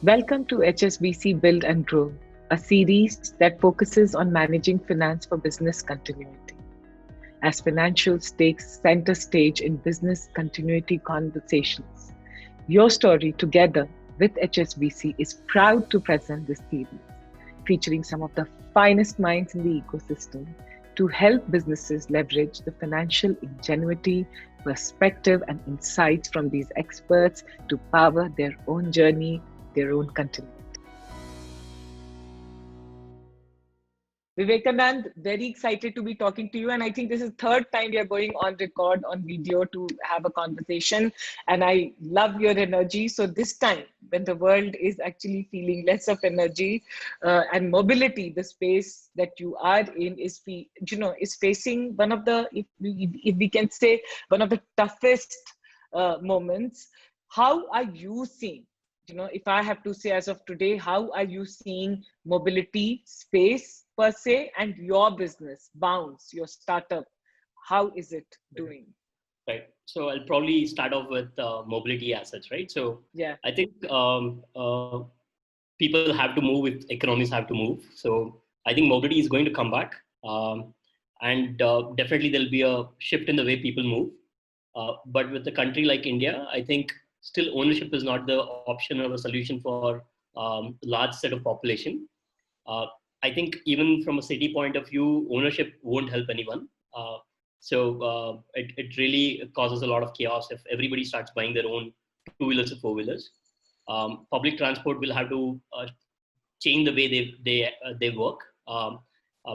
Welcome to HSBC Build and Grow, a series that focuses on managing finance for business continuity. As financials takes center stage in business continuity conversations, your story together with HSBC is proud to present this series, featuring some of the finest minds in the ecosystem to help businesses leverage the financial ingenuity, perspective, and insights from these experts to power their own journey, their own continuity. Vivekanand, very excited to be talking to you. And I think this is third time we are going on record on video to have a conversation. And I love your energy. So this time, when the world is actually feeling less of energy and mobility, the space that you are in is facing one of the, if we can say, one of the toughest moments. How are you seeing? If I have to say as of today, how are you seeing mobility space per se and your business, Bounce, your startup? How is it doing? Right. So I'll probably start off with mobility assets, right? So Yeah. I think people have to move if economies have to move. So I think mobility is going to come back. And definitely there'll be a shift in the way people move. But with a country like India, I think still ownership is not the option or a solution for large set of population. Uh, I think even from a city point of view, ownership won't help anyone. It really causes a lot of chaos if everybody starts buying their own two-wheelers or four-wheelers. Public transport will have to change the way they work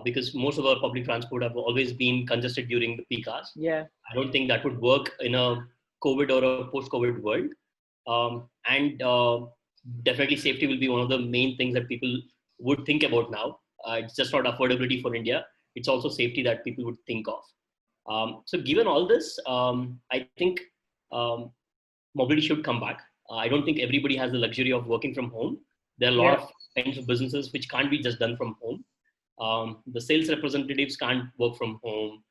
because most of our public transport have always been congested during the peak hours. Yeah. I don't think that would work in a COVID or a post-COVID world. And definitely safety will be one of the main things that people would think about now. It's just not affordability for India. It's also safety that people would think of. So given all this, I think mobility should come back. I don't think everybody has the luxury of working from home. There are a lot of kinds of businesses which can't be just done from home. The sales representatives can't work from home.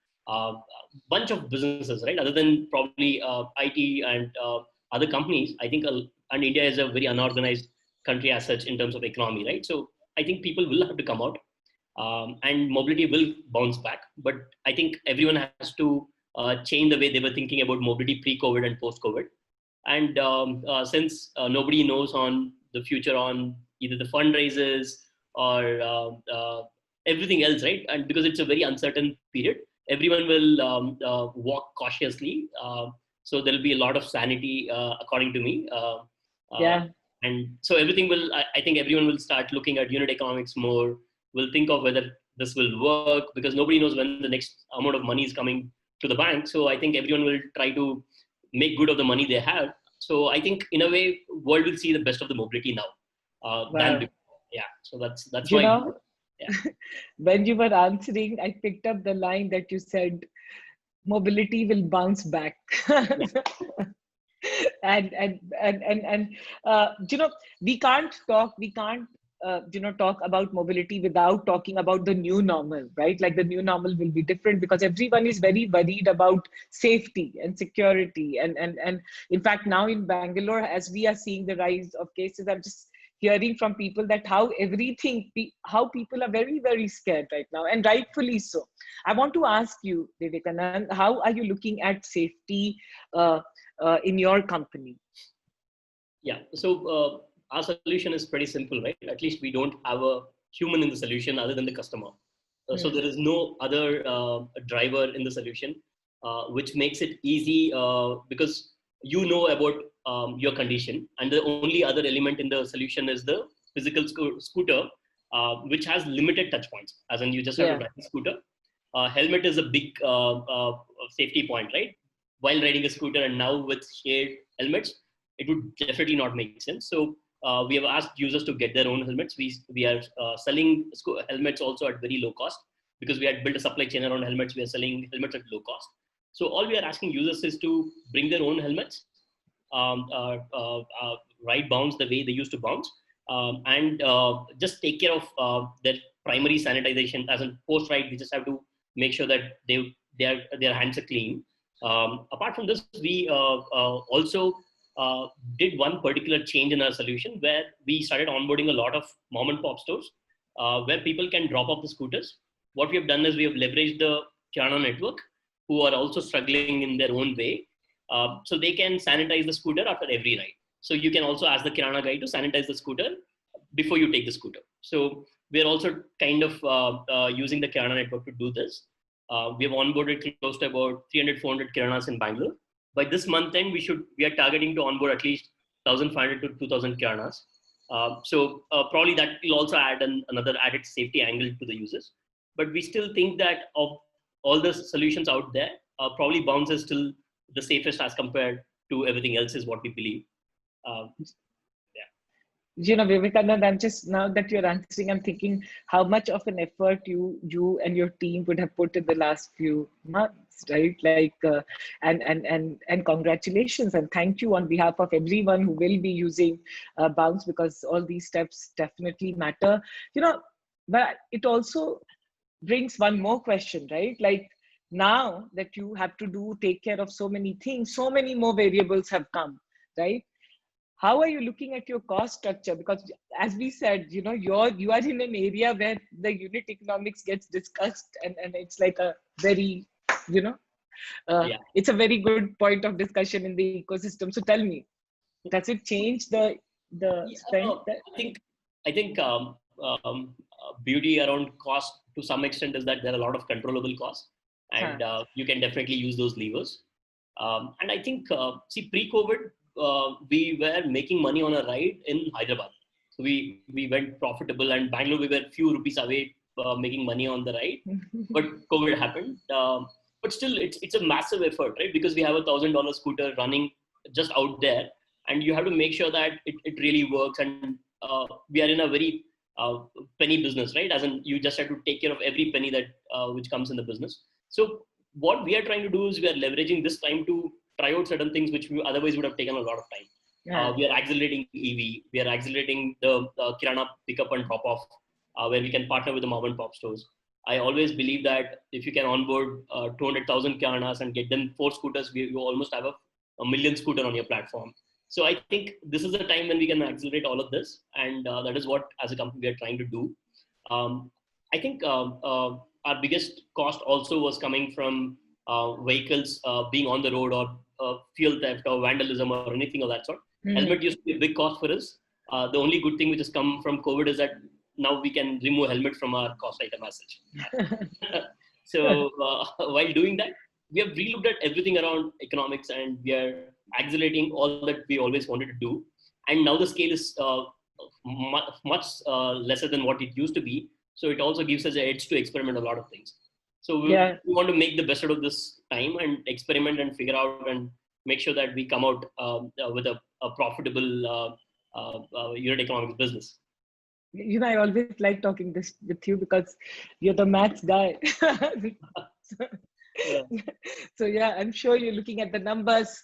Bunch of businesses, right? Other than probably IT and other companies, I think, and India is a very unorganized country as such in terms of economy, right? So I think people will have to come out and mobility will bounce back. But I think everyone has to change the way they were thinking about mobility pre-COVID and post-COVID. And since nobody knows on the future on either the fundraisers or everything else, right? And because it's a very uncertain period, everyone will walk cautiously. So there'll be a lot of sanity, according to me. And so everything will, I think everyone will start looking at unit economics more, will think of whether this will work because nobody knows when the next amount of money is coming to the bank. So I think everyone will try to make good of the money they have. So I think in a way, world will see the best of the mobility now than before. Yeah. So that's my. Yeah. When you were answering, I picked up the line that you said, mobility will bounce back. and we can't talk talk about mobility without talking about the new normal, right? Like the new normal will be different because everyone is very worried about safety and security and in fact now in Bangalore, as we are seeing the rise of cases, I'm just hearing from people that how people are very, very scared right now, and rightfully so. I want to ask you, Vivekanand, how are you looking at safety in your company? Yeah, so our solution is pretty simple, right? At least we don't have a human in the solution other than the customer. So there is no other driver in the solution, which makes it easy because you know about your condition, and the only other element in the solution is the physical scooter, which has limited touch points, as in you just have to ride the scooter. Helmet is a big safety point, right? While riding a scooter, and now with shared helmets, it would definitely not make sense. So we have asked users to get their own helmets. We are selling helmets also at very low cost because we had built a supply chain around helmets. We are selling helmets at low cost. So all we are asking users is to bring their own helmets, ride Bounce the way they used to Bounce, and just take care of their primary sanitization. As a post ride, they just have to make sure that their hands are clean. Apart from this, we also did one particular change in our solution where we started onboarding a lot of mom and pop stores where people can drop off the scooters. What we have done is we have leveraged the Kirana network, who are also struggling in their own way. So they can sanitize the scooter after every ride. So you can also ask the Kirana guy to sanitize the scooter before you take the scooter. So we're also kind of using the Kirana network to do this. We have onboarded close to about 300, 400 Kiranas in Bangalore. By this month end, we are targeting to onboard at least 1,500 to 2,000 Kiranas. So probably that will also add another added safety angle to the users. But we still think that of all the solutions out there, probably Bounce is still the safest as compared to everything else, is what we believe. Vivekanand, I'm just, now that you're answering, I'm thinking how much of an effort you and your team would have put in the last few months, right? Like, and congratulations and thank you on behalf of everyone who will be using Bounce, because all these steps definitely matter. But it also brings one more question, right? Like, now that you have to take care of so many things, so many more variables have come, right? How are you looking at your cost structure? Because as we said, you are in an area where the unit economics gets discussed, and it's like a very, it's a very good point of discussion in the ecosystem. So tell me, does it change the spend? I think beauty around cost to some extent is that there are a lot of controllable costs, and you can definitely use those levers. And I think, pre-COVID, we were making money on a ride in Hyderabad. So we went profitable, and Bangalore, we were a few rupees away making money on the ride. But COVID happened. But still, it's a massive effort, right? Because we have $1,000 scooter running just out there, and you have to make sure that it really works. And we are in a very penny business, right? As in, you just have to take care of every penny that which comes in the business. So what we are trying to do is we are leveraging this time to try out certain things which we otherwise would have taken a lot of time. We are accelerating EV. We are accelerating the Kirana pickup and drop off, where we can partner with the mom and pop stores. I always believe that if you can onboard 200,000 Kiranas and get them 4 scooters, you almost have a million scooter on your platform. So I think this is the time when we can accelerate all of this, and that is what, as a company, we are trying to do. I think our biggest cost also was coming from vehicles being on the road, or fuel theft or vandalism or anything of that sort. Helmet used to be a big cost for us. The only good thing which has come from COVID is that now we can remove helmet from our cost item as such. So while doing that, we have relooked at everything around economics, and we are accelerating all that we always wanted to do. And now the scale is much lesser than what it used to be. So it also gives us an edge to experiment a lot of things. So we want to make the best out of this time and experiment and figure out and make sure that we come out with a profitable unit economics business. I always like talking this with you because you're the maths guy. So I'm sure you're looking at the numbers.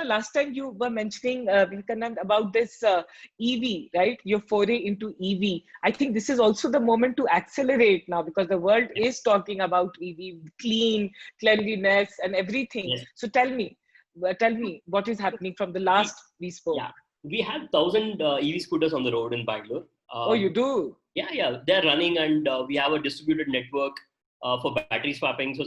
Last time you were mentioning, Vivekanand, about this EV, right? Your foray into EV. I think this is also the moment to accelerate now, because the world is talking about EV, cleanliness and everything. Yes. So tell me what is happening from the last we spoke. Yeah, we have 1,000 EV scooters on the road in Bangalore. Oh, you do? Yeah, they're running, and we have a distributed network for battery swapping. So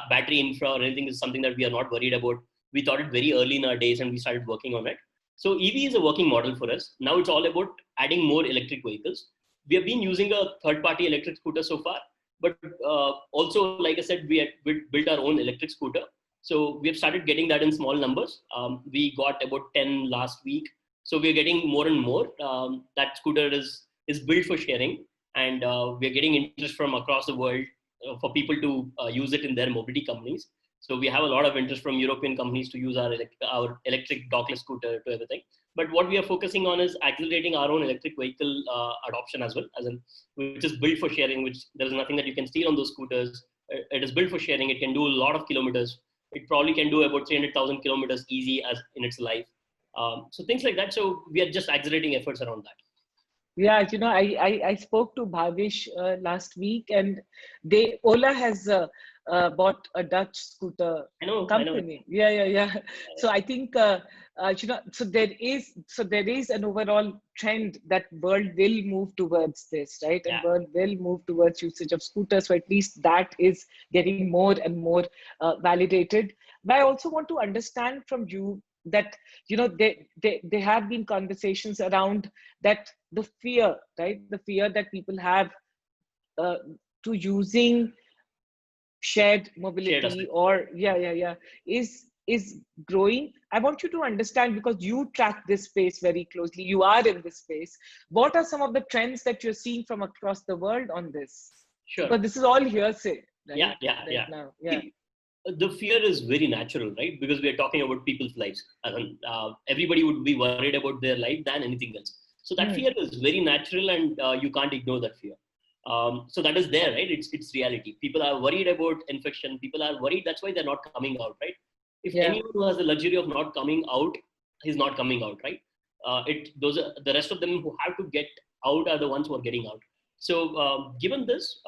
battery infra or anything is something that we are not worried about. We thought it very early in our days, and we started working on it. So EV is a working model for us. Now it's all about adding more electric vehicles. We have been using a third-party electric scooter so far, but also, like I said, we built our own electric scooter. So we have started getting that in small numbers. We got about 10 last week. So we're getting more and more. That scooter is built for sharing, and we're getting interest from across the world for people to use it in their mobility companies. So we have a lot of interest from European companies to use our electric dockless scooter to everything. But what we are focusing on is accelerating our own electric vehicle adoption as well, which is built for sharing, which there is nothing that you can steal on those scooters. It is built for sharing. It can do a lot of kilometers. It probably can do about 300,000 kilometers easy as in its life. So things like that. So we are just accelerating efforts around that. Yeah, I spoke to Bhavish last week, and Ola has bought a Dutch scooter I know. company. Yeah. So I think so there is an overall trend that world will move towards this, right? And Yeah. world will move towards usage of scooters. So at least that is getting more and more validated. But I also want to understand from you that there have been conversations around that, the fear, right? The fear that people have uh, to using shared Shared mobility, asset. or is growing. I want you to understand, because you track this space very closely, you are in this space. What are some of the trends that you're seeing from across the world on this? Sure. Because this is all hearsay, right? Yeah. Now. See, the fear is very natural, right? Because we are talking about people's lives. Everybody would be worried about their life than anything else. So that fear is very natural, and you can't ignore that fear. So that is there, right? It's reality. People are worried about infection. People are worried. That's why they're not coming out, right? If anyone who has the luxury of not coming out, he's not coming out, right? Those are the rest of them who have to get out are the ones who are getting out. So given this,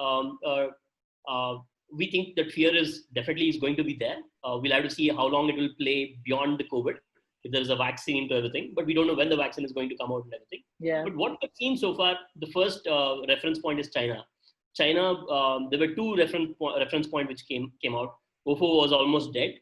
we think that fear is definitely is going to be there. We'll have to see how long it will play beyond the COVID, if there is a vaccine to everything, but we don't know when the vaccine is going to come out and everything. But what we've seen so far, the first reference point is China. China, there were two reference point which came out. OFO was almost dead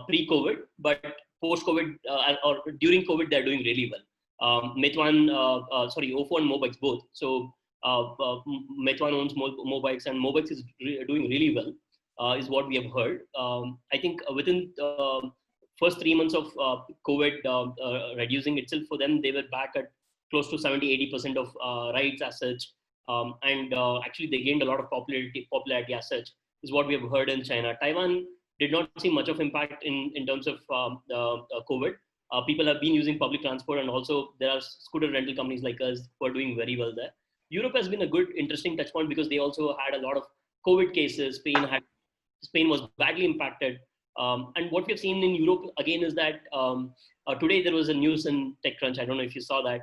pre-COVID, but post-COVID or during COVID, they're doing really well. OFO and Mobix both. So Meituan owns Mobix, and Mobix is doing really well, is what we have heard. I think within first 3 months of COVID reducing itself for them, they were back at close to 70-80% of rides as such. And actually they gained a lot of popularity as such, is what we have heard in China. Taiwan did not see much of impact in terms of COVID. People have been using public transport, and also there are scooter rental companies like us who are doing very well there. Europe has been a good, interesting touch point because they also had a lot of COVID cases. Spain was badly impacted. And what we've seen in Europe again is that today there was a news in TechCrunch. I don't know if you saw that.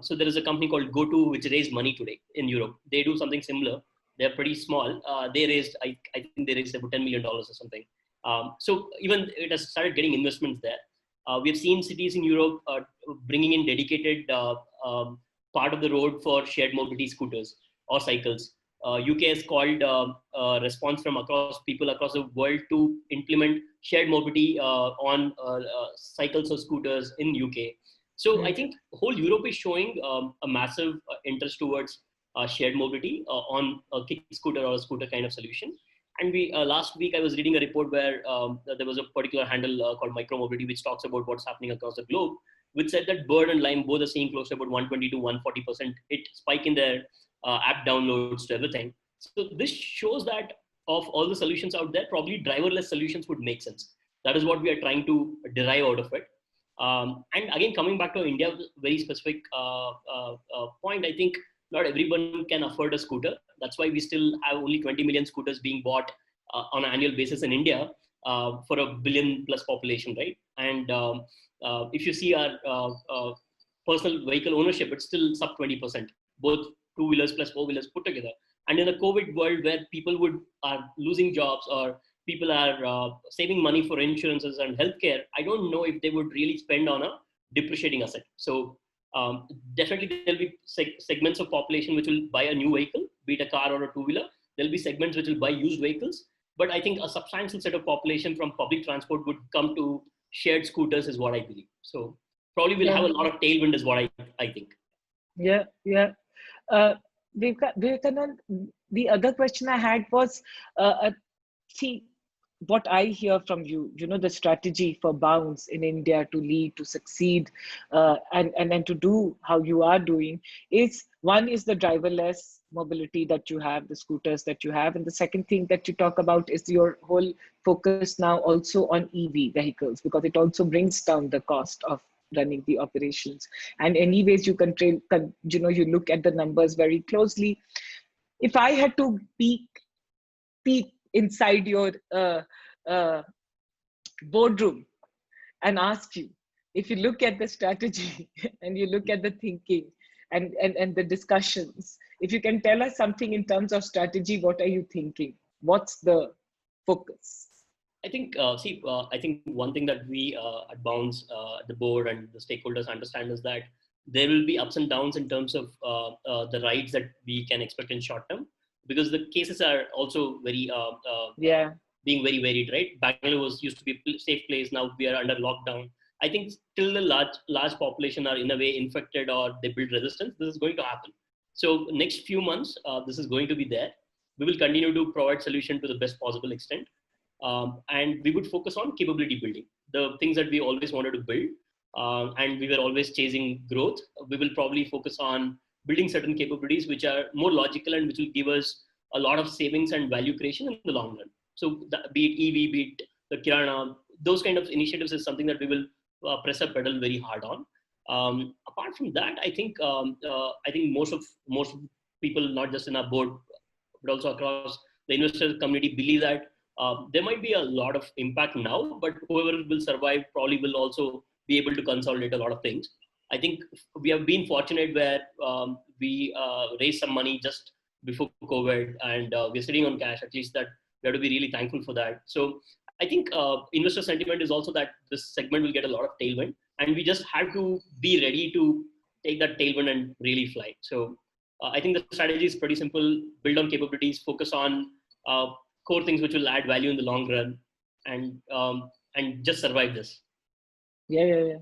So there is a company called GoTo which raised money today in Europe. They do something similar. They're pretty small. They raised, I think they raised about $10 million or something. So even it has started getting investments there. We have seen cities in Europe bringing in dedicated part of the road for shared mobility scooters or cycles. UK has called a response from people across the world to implement shared mobility on cycles or scooters in UK. So I think whole Europe is showing a massive interest towards shared mobility on a kick scooter or a scooter kind of solution. And we last week I was reading a report where there was a particular handle called Micromobility, which talks about what's happening across the globe, which said that Bird and Lime both are seeing close to about 120 to 140% spike in their app downloads to everything. So this shows that of all the solutions out there, probably driverless solutions would make sense. That is what we are trying to derive out of it. And again, coming back to India, very specific point, I think not everyone can afford a scooter. That's why we still have only 20 million scooters being bought on an annual basis in India for a billion plus population, right? And if you see our personal vehicle ownership, it's still sub 20%, both two-wheelers plus four-wheelers put together. And in a COVID world where people are losing jobs or people are saving money for insurances and healthcare, I don't know if they would really spend on a depreciating asset. So definitely there'll be segments of population which will buy a new vehicle, be it a car or a two-wheeler. There'll be segments which will buy used vehicles. But I think a substantial set of population from public transport would come to shared scooters is what I believe. So probably we'll have a lot of tailwind is what I think. Yeah. Vivekanand, the other question I had was, see, what I hear from you, the strategy for Bounce in India to lead, to succeed, and to do how you are doing is, one is the driverless mobility that you have, the scooters that you have. And the second thing that you talk about is your whole focus now also on EV vehicles, because it also brings down the cost of running the operations. And anyways, you you look at the numbers very closely. If I had to peek inside your boardroom and ask you, if you look at the strategy and you look at the thinking and the discussions, if you can tell us something in terms of strategy, what are you thinking? What's the focus? I think one thing that we at Bounce, the board and the stakeholders understand is that there will be ups and downs in terms of the rights that we can expect in short term, because the cases are also very being very varied, right? Bangalore was used to be a safe place. Now we are under lockdown. I think till the large population are in a way infected or they build resistance, this is going to happen. So next few months, this is going to be there. We will continue to provide solution to the best possible extent. And we would focus on capability building, the things that we always wanted to build, and we were always chasing growth. We will probably focus on building certain capabilities which are more logical and which will give us a lot of savings and value creation in the long run. So be it EV, be it the Kirana, those kind of initiatives is something that we will press a pedal very hard on. Apart from that, I think most people, not just in our board, but also across the investor community, believe that there might be a lot of impact now, but whoever will survive probably will also be able to consolidate a lot of things. I think we have been fortunate where we raised some money just before COVID, and we're sitting on cash. At least that we have to be really thankful for that. So I think investor sentiment is also that this segment will get a lot of tailwind, and we just have to be ready to take that tailwind and really fly. So I think the strategy is pretty simple: build on capabilities, focus on core things which will add value in the long run, and just survive this. Yeah.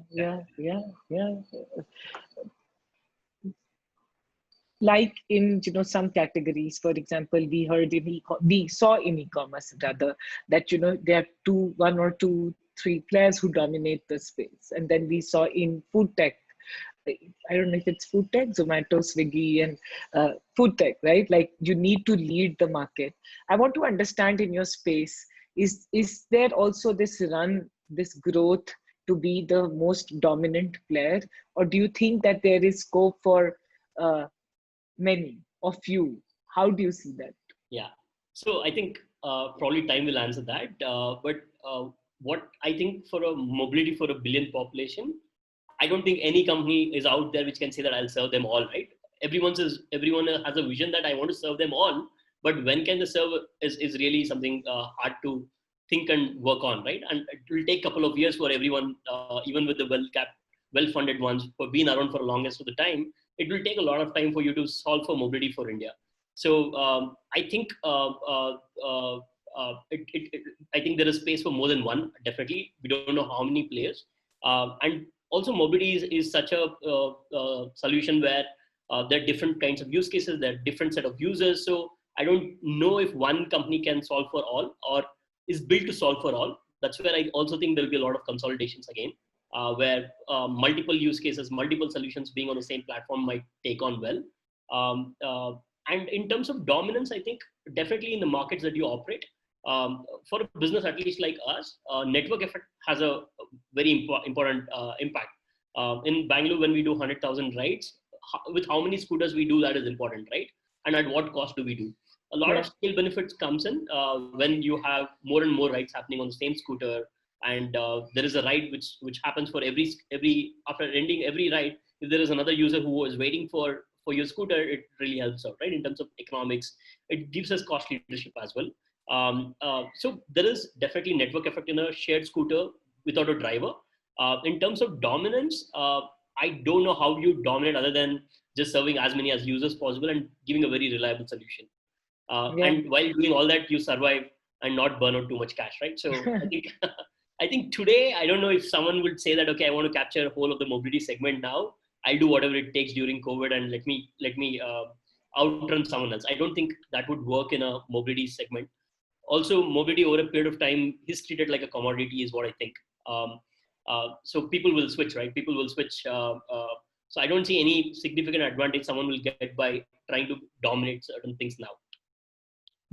Like in some categories, for example, we saw in e-commerce rather that there are one or two, three players who dominate the space, and then we saw in food tech. I don't know if it's food tech, Zomato, Swiggy, and food tech, right? Like you need to lead the market. I want to understand in your space, is there also this growth to be the most dominant player, or do you think that there is scope for many of you? How do you see that? Yeah, so I think probably time will answer that. But what I think for a mobility for a billion population, I don't think any company is out there which can say that I'll serve them all, right? Everyone has a vision that I want to serve them all, but when can the serve is really something hard to think and work on, right? And it will take a couple of years for everyone, even with the well-funded ones, for being around for the longest of the time. It will take a lot of time for you to solve for mobility for India. So I think I think there is space for more than one. Definitely, we don't know how many players, and also mobility is such a solution where there are different kinds of use cases, there are different set of users. So I don't know if one company can solve for all or is built to solve for all. That's where I also think there'll be a lot of consolidations again, where multiple use cases, multiple solutions being on the same platform might take on well. And in terms of dominance, I think definitely in the markets that you operate, for a business at least like us, network effect has a very important impact. In Bangalore, when we do 100,000 rides, with how many scooters we do, that is important, right? And at what cost do we do? A lot of scale benefits comes in when you have more and more rides happening on the same scooter, and there is a ride which happens for every after ending every ride. If there is another user who is waiting for your scooter, it really helps out, right? In terms of economics, it gives us cost leadership as well. So there is definitely network effect in a shared scooter without a driver. In terms of dominance, I don't know how you dominate other than just serving as many as users possible and giving a very reliable solution. And while doing all that, you survive and not burn out too much cash, right? So I think today, I don't know if someone would say that, okay, I want to capture whole of the mobility segment now. I'll do whatever it takes during COVID and let me outrun someone else. I don't think that would work in a mobility segment. Also, mobility over a period of time is treated like a commodity, is what I think. So people will switch, right? People will switch. So I don't see any significant advantage someone will get by trying to dominate certain things now.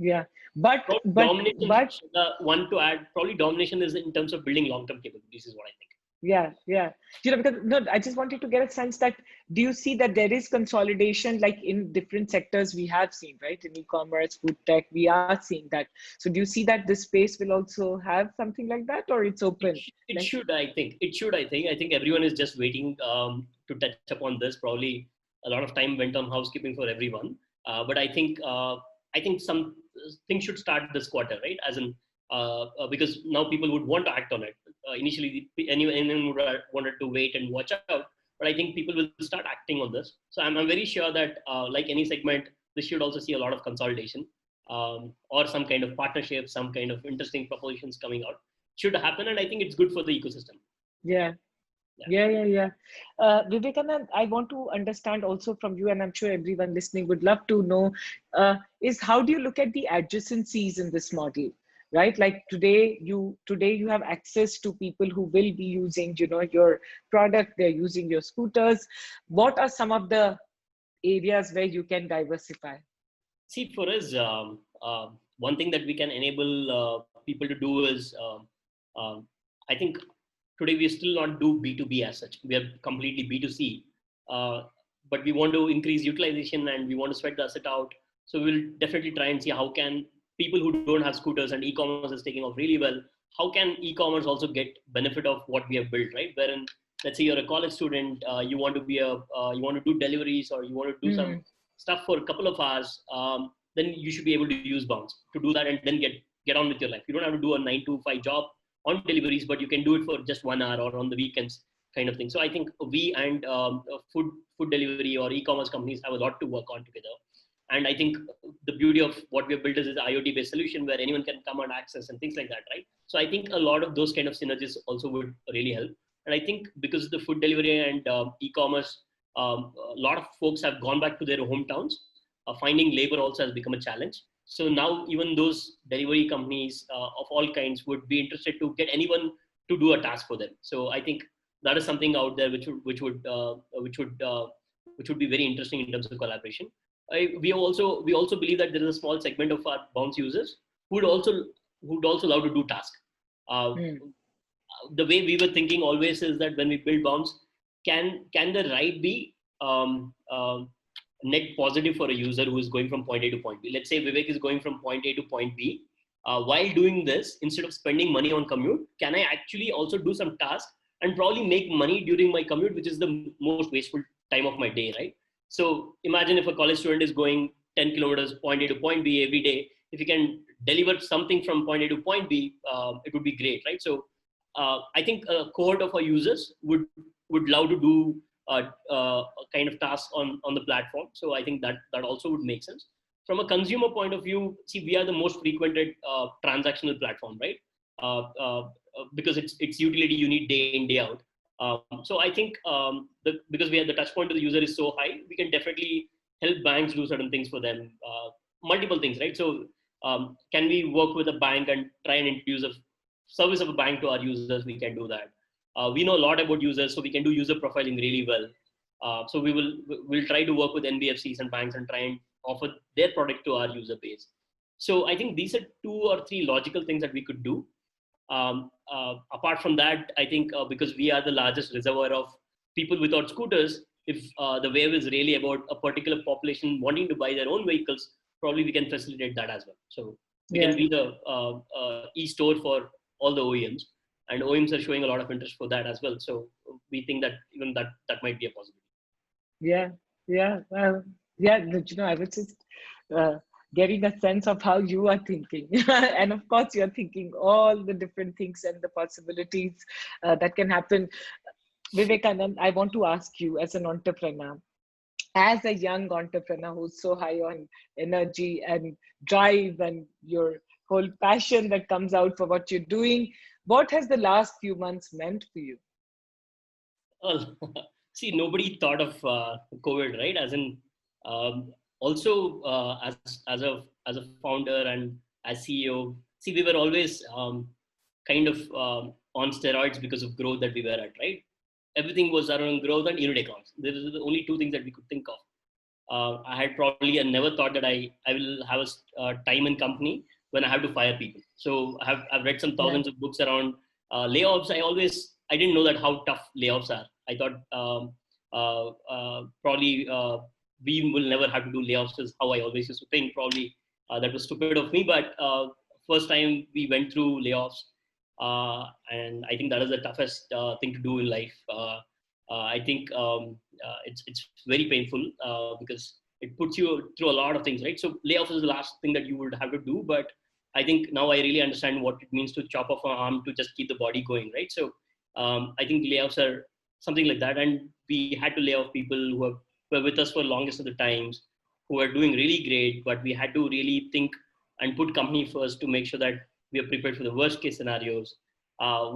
Yeah, but one to add, probably domination is in terms of building long-term capabilities, is what I think. Yeah. Because I just wanted to get a sense that, do you see that there is consolidation, like in different sectors we have seen, right? In e-commerce, food tech, we are seeing that. So do you see that this space will also have something like that, or it's open? It should, I think. I think everyone is just waiting to touch upon this. Probably a lot of time went on housekeeping for everyone. But I think some things should start this quarter, right? As in, because now people would want to act on it. Initially, anyone would have wanted to wait and watch out, but I think people will start acting on this. So I'm very sure that like any segment, this should also see a lot of consolidation, or some kind of partnership, some kind of interesting propositions coming out should happen. And I think it's good for the ecosystem. Yeah. Vivekanand, I want to understand also from you, and I'm sure everyone listening would love to know, is how do you look at the adjacencies in this model, right? Like today you have access to people who will be using, your product, they're using your scooters. What are some of the areas where you can diversify? See, for us, one thing that we can enable people to do is, I think today we still not do B2B as such. We are completely B2C, but we want to increase utilization and we want to spread the asset out. So we'll definitely try and see how can people who don't have scooters, and e-commerce is taking off really well, how can e-commerce also get benefit of what we have built, right? Wherein, let's say you're a college student, you want to you want to do deliveries, or you want to do some stuff for a couple of hours, then you should be able to use Bounce to do that and then get on with your life. You don't have to do a 9 to 5 job on deliveries, but you can do it for just 1 hour or on the weekends kind of thing. So I think we and food delivery or e-commerce companies have a lot to work on together. And I think the beauty of what we have built is an IoT-based solution where anyone can come and access and things like that, right? So I think a lot of those kind of synergies also would really help. And I think because the food delivery and e-commerce, a lot of folks have gone back to their hometowns. Finding labor also has become a challenge. So now even those delivery companies of all kinds would be interested to get anyone to do a task for them. So I think that is something out there which would be very interesting in terms of collaboration. We also believe that there is a small segment of our Bounce users who would also love to do tasks. The way we were thinking always is that when we build Bounce, can the ride be net positive for a user who is going from point A to point B? Let's say Vivek is going from point A to point B. While doing this, instead of spending money on commute, can I actually also do some tasks and probably make money during my commute, which is the most wasteful time of my day, right? So imagine if a college student is going 10 kilometers point A to point B every day. If you can deliver something from point A to point B, it would be great, right? So I think a cohort of our users would love to do kind of tasks on the platform. So I think that also would make sense. From a consumer point of view, see, we are the most frequented transactional platform, right? Because it's utility you need day in, day out. So I think because we have the touch point to the user is so high, we can definitely help banks do certain things for them, multiple things, right? So can we work with a bank and try and introduce a service of a bank to our users? We can do that. We know a lot about users, so we can do user profiling really well. So we'll try to work with NBFCs and banks and try and offer their product to our user base. So I think these are 2 or 3 logical things that we could do. Apart from that, I think because we are the largest reservoir of people without scooters, if the wave is really about a particular population wanting to buy their own vehicles, probably we can facilitate that as well. So we can be the e-store for all the OEMs, and OEMs are showing a lot of interest for that as well. So we think that even that might be a possibility. I was just getting a sense of how you are thinking. And of course, you're thinking all the different things and the possibilities that can happen. Vivekanand, I want to ask you, as an entrepreneur, as a young entrepreneur who's so high on energy and drive and your whole passion that comes out for what you're doing, what has the last few months meant for you? Well, see, nobody thought of COVID, right? As in, also as a founder and as CEO, see, we were always kind of on steroids because of growth that we were at, right? Everything was around growth and unit economics. These are the only 2 things that we could think of. I had probably never thought that I will have a time in company when I have to fire people. So I've read some thousands of books around layoffs. I didn't know that how tough layoffs are. I thought probably we will never have to do layoffs, is how I always used to think. Probably that was stupid of me, but first time we went through layoffs, and I think that is the toughest thing to do in life. I think it's very painful because it puts you through a lot of things, right? So layoffs is the last thing that you would have to do, but I think now I really understand what it means to chop off an arm to just keep the body going, right? So I think layoffs are something like that. And we had to lay off people who were with us for longest of the times, who are doing really great, but we had to really think and put company first to make sure that we are prepared for the worst case scenarios,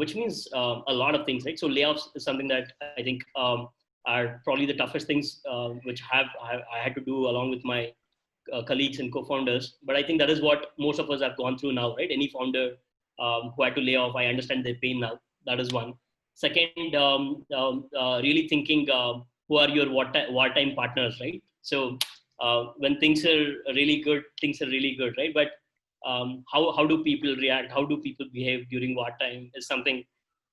which means a lot of things, right? So layoffs is something that I think are probably the toughest things which I had to do along with my colleagues and co-founders. But I think that is what most of us have gone through now, right? Any founder who had to lay off, I understand their pain now. That is one. Second, really thinking who are your wartime partners, right? So when things are really good, things are really good, right? But how do people react? How do people behave during wartime is something.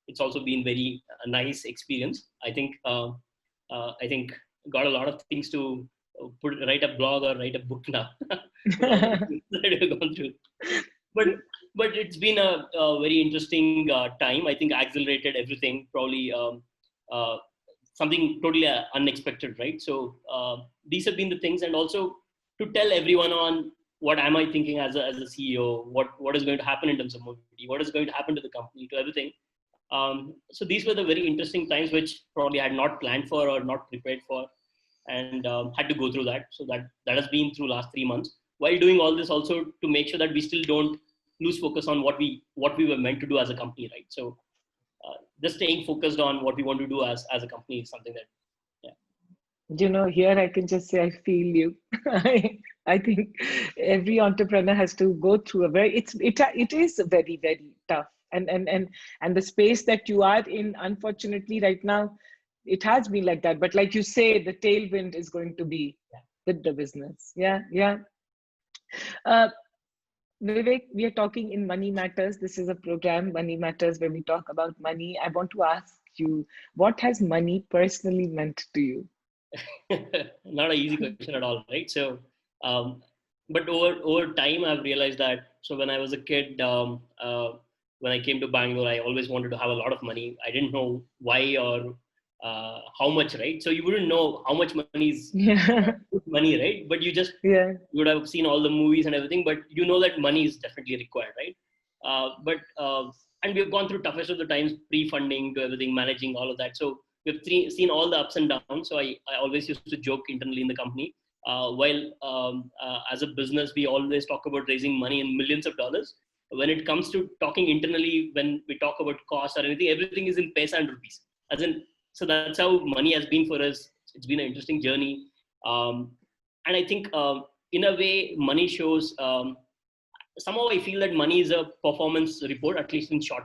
It's also been very nice experience. I think got a lot of things to write a blog or write a book now. That we've gone through. But it's been a very interesting time. I think accelerated everything. Probably something totally unexpected, right? So these have been the things, and also to tell everyone on what am I thinking as a CEO, what is going to happen in terms of mobility, what is going to happen to the company, to everything. So these were the very interesting times which probably I had not planned for or not prepared for, and had to go through that. So that has been through last 3 months. While doing all this, also to make sure that we still don't lose focus on what we were meant to do as a company, right? So just staying focused on what we want to do as a company is something that, Here I can just say I feel you. I think every entrepreneur has to go through it is very, very tough. And the space that you are in, unfortunately, right now, it has been like that. But like you say, the tailwind is going to be with the business. Yeah. Vivek, we are talking in Money Matters. This is a program, Money Matters, where we talk about money. I want to ask you, what has money personally meant to you? not an easy question at all, right? So, but over time, I've realized that. So when I was a kid, when I came to Bangalore, I always wanted to have a lot of money. I didn't know why or how much, right? So you wouldn't know how much money is good money, right? But you would have seen all the movies and everything, but you know that money is definitely required, right? And we've gone through toughest of the times, pre-funding to everything, managing all of that. So we've seen all the ups and downs. So I always used to joke internally in the company. As a business, we always talk about raising money in millions of dollars. When it comes to talking internally, when we talk about costs or anything, everything is in paisa and rupees. So that's how money has been for us. It's been an interesting journey. And I think in a way, money shows, somehow I feel that money is a performance report, at least in short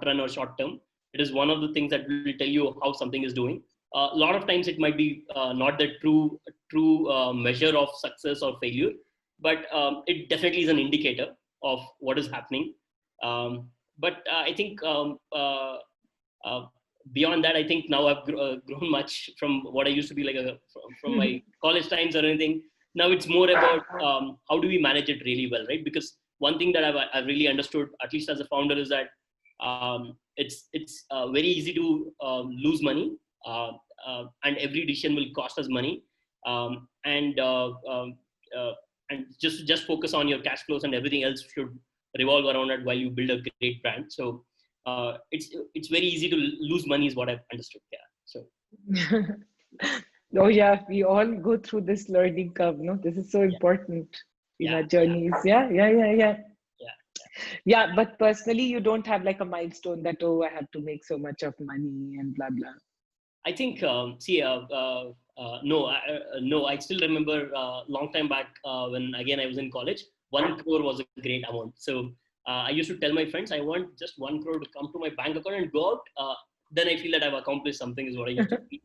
run or short term. It is one of the things that will tell you how something is doing. A lot of times it might be not the true measure of success or failure, but it definitely is an indicator of what is happening. But I think beyond that, I think now I've grown much from what I used to be like from my college times or anything. Now it's more about how do we manage it really well, right? Because one thing that I've really understood, at least as a founder, is that it's very easy to lose money, and every decision will cost us money, and just focus on your cash flows, and everything else should revolve around it while you build a great brand. So it's very easy to lose money is what I've understood. Yeah. So. Oh yeah, we all go through this learning curve. No, this is so important in our journeys. Yeah, but personally, you don't have like a milestone that, oh, I have to make so much of money and blah blah. I think no. I still remember long time back when again I was in college. 1 crore was a great amount. So I used to tell my friends, I want just 1 crore to come to my bank account and go out. Then I feel that I've accomplished something, is what I used to feel.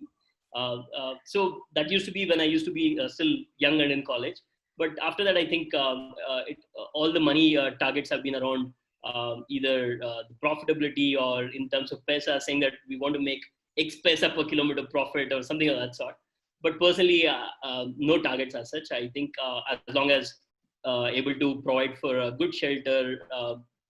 So that used to be when I used to be still young and in college. But after that, I think all the money targets have been around either the profitability or in terms of paisa, saying that we want to make X paisa per kilometer profit or something of that sort. But personally, no targets as such. I think as long as able to provide for a good shelter,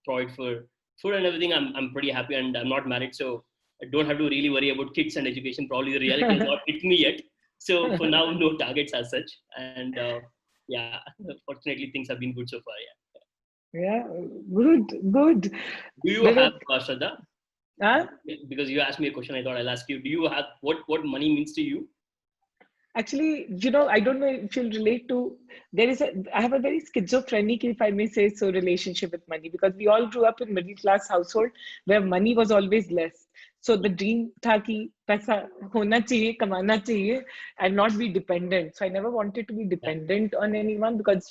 provide for food and everything, I'm pretty happy, and I'm not married, so I don't have to really worry about kids and education. Probably the reality has not hit me yet. So for now, no targets as such. And fortunately, things have been good so far. Yeah. Yeah, good, good. Do you have, Vivek, Shraddha? huh? Because you asked me a question, I thought I'll ask you. Do you have what money means to you? Actually, I don't know if you'll relate to, I have a very schizophrenic, if I may say so, relationship with money because we all grew up in middle class household where money was always less. So the dream tha ki paisa hona chahiye, kamana chahiye, and not be dependent. So I never wanted to be Yeah. dependent on anyone because,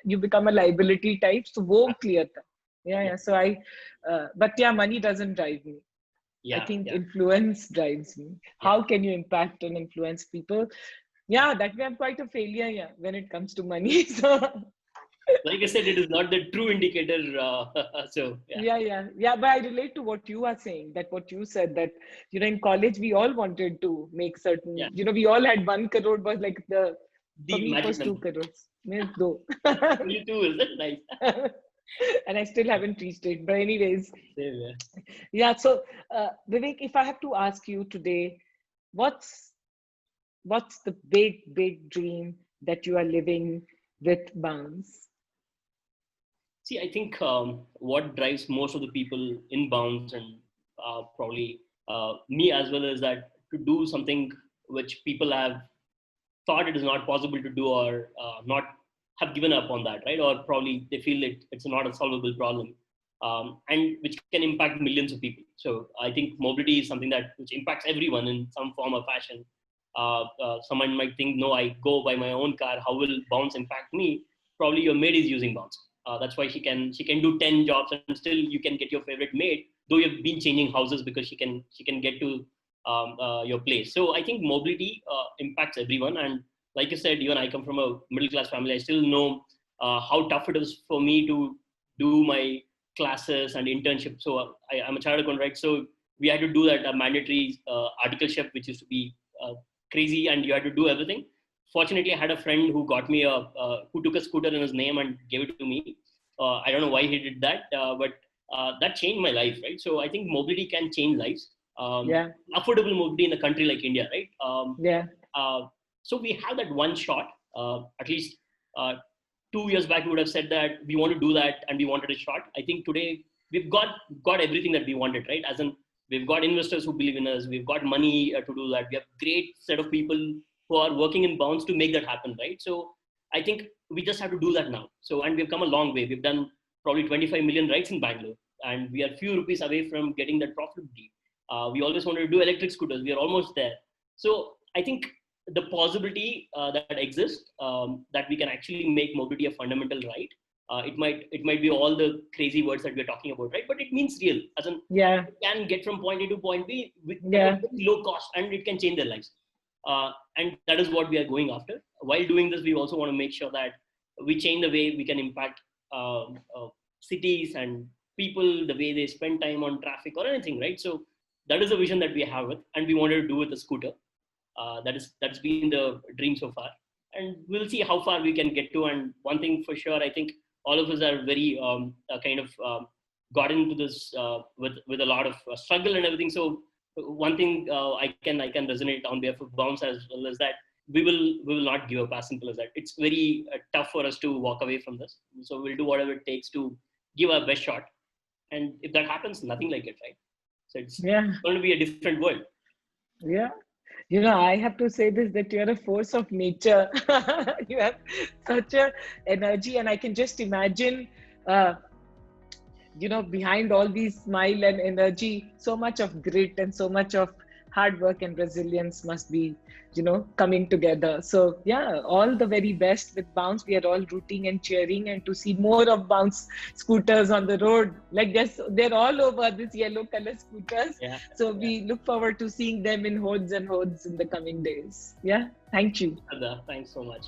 you become a liability type. So wo clear tha. Yeah, Yeah. yeah. So but yeah, money doesn't drive me. I Yeah. think Yeah. influence drives me. Yeah. How can you impact and influence people? Yeah, that way I'm quite a failure, yeah, when it comes to money. So Like I said, it is not the true indicator. So yeah. yeah. But I relate to what you are saying, that what you said, that in college we all wanted to make Yeah. certain, we all had 1 crore was like for The me it magic was number. 2 crores. Means do. You too, is it? Nice. And I still haven't reached it. But anyways, Same, yeah. yeah. So Vivek, if I have to ask you today, what's what's the big dream that you are living with Bounce? See, I think what drives most of the people in Bounce and probably me as well is that to do something which people have thought it is not possible to do or not have given up on that, right? Or probably they feel it's not a solvable problem, and which can impact millions of people. So I think mobility is something that which impacts everyone in some form or fashion. Someone might think, no, I go by my own car. How will Bounce impact me? Probably your maid is using Bounce. That's why she can do 10 jobs and still you can get your favorite maid. Though you've been changing houses because she can get to your place. So I think mobility impacts everyone. And like you said, even I come from a middle class family. I still know how tough it is for me to do my classes and internship. So I'm a chartered accountant, right? So we had to do that mandatory articleship, which used to be crazy, and you had to do everything. Fortunately, I had a friend who got me who took a scooter in his name and gave it to me. I don't know why he did that, but that changed my life, right? So I think mobility can change lives. Yeah, Affordable mobility in a country like India, right? yeah, Uh, so we have that one shot. At least uh, 2 years back, we would have said that we want to do that and we wanted a shot. I think today we've got everything that we wanted, right? As in, we've got investors who believe in us. We've got money to do that. We have great set of people who are working in Bounce to make that happen, right? So I think we just have to do that now. So and we've come a long way. We've done probably 25 million rides in Bangalore, and we are few rupees away from getting that profitability. We always wanted to do electric scooters. We are almost there. So I think the possibility that exists that we can actually make mobility a fundamental right. It might be all the crazy words that we're talking about, right? But it means real, as in yeah, you can get from point A to point B at a yeah, very low cost, and it can change their lives. And that is what we are going after. While doing this, we also want to make sure that we change the way we can impact cities and people, the way they spend time on traffic or anything, right? So that is the vision that we have with, and we wanted to do with a scooter. That's been the dream so far, and we'll see how far we can get to. And one thing for sure, I think all of us are very kind of got into this with a lot of struggle and everything. So one thing I can resonate on behalf of Bounce as well is that we will not give up. As simple as that. It's very tough for us to walk away from this. So we'll do whatever it takes to give our best shot. And if that happens, nothing like it, right? So it's yeah, going to be a different world. yeah. I have to say this, that you're a force of nature. You have such a energy, and I can just imagine, uh, behind all these smile and energy, so much of grit and so much of hard work and resilience must be, coming together. So yeah, all the very best with Bounce. We are all rooting and cheering, and to see more of Bounce scooters on the road. Like they're all over, this yellow color scooters. Yeah. So Yeah. we look forward to seeing them in hordes and hordes in the coming days. Yeah. Thank you. Thanks so much.